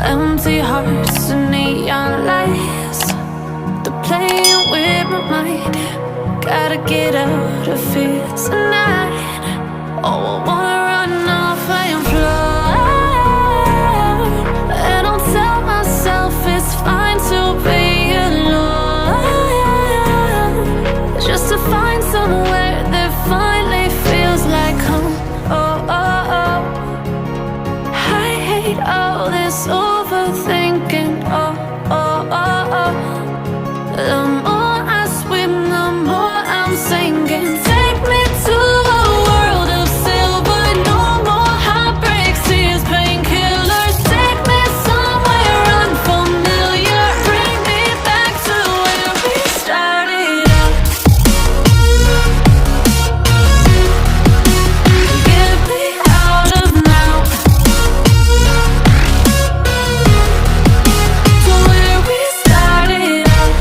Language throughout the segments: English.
Empty hearts and neon lights, they're playing with my mind. Gotta get out of here tonight. Oh, I wanna run off and fly. And I'll tell myself it's fine to be alone, just to find somewhere that finally feels like home. Oh, oh, oh. I hate all this overthinking. Oh, oh, oh, oh. The more I swim, the more I'm sinking. Take me to a world of silver. No more heartbreaks, tears, painkillers. Take me somewhere unfamiliar. Bring me back to where we started out. Get me out of now, to where we started out.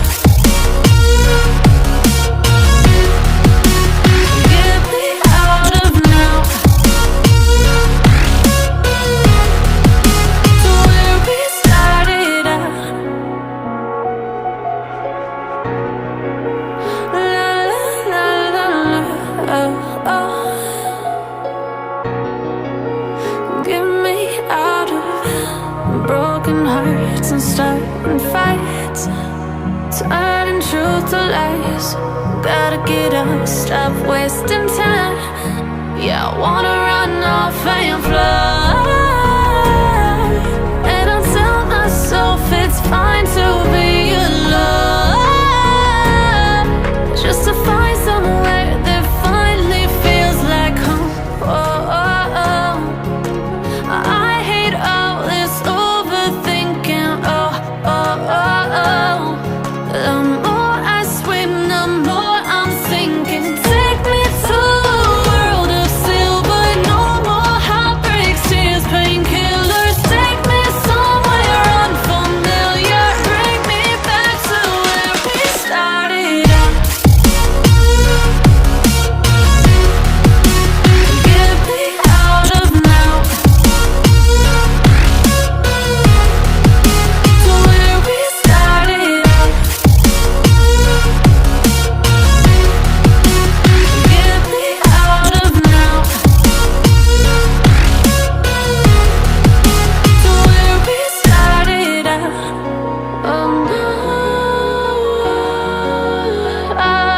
Get me out of now, to where we started out. La la la la, oh, oh. Get me out of broken hearts and starting fights, turning truth to lies. Gotta get up, stop wasting time. Yeah, I wanna run off and fly. And I'll tell myself it's fine to be alone, just to find somewhere that finally feels like home. Oh, oh, oh. I hate all this overthinking. Oh, oh, oh, oh. The more I swim, the more I'm sinking. Take me to a world of silver. No more heartbreaks, tears, painkillers. Take me somewhere unfamiliar. Bring me back to where we started out. Get me out of now, to where we started out. Get me out of now, to where we started out. Oh no, oh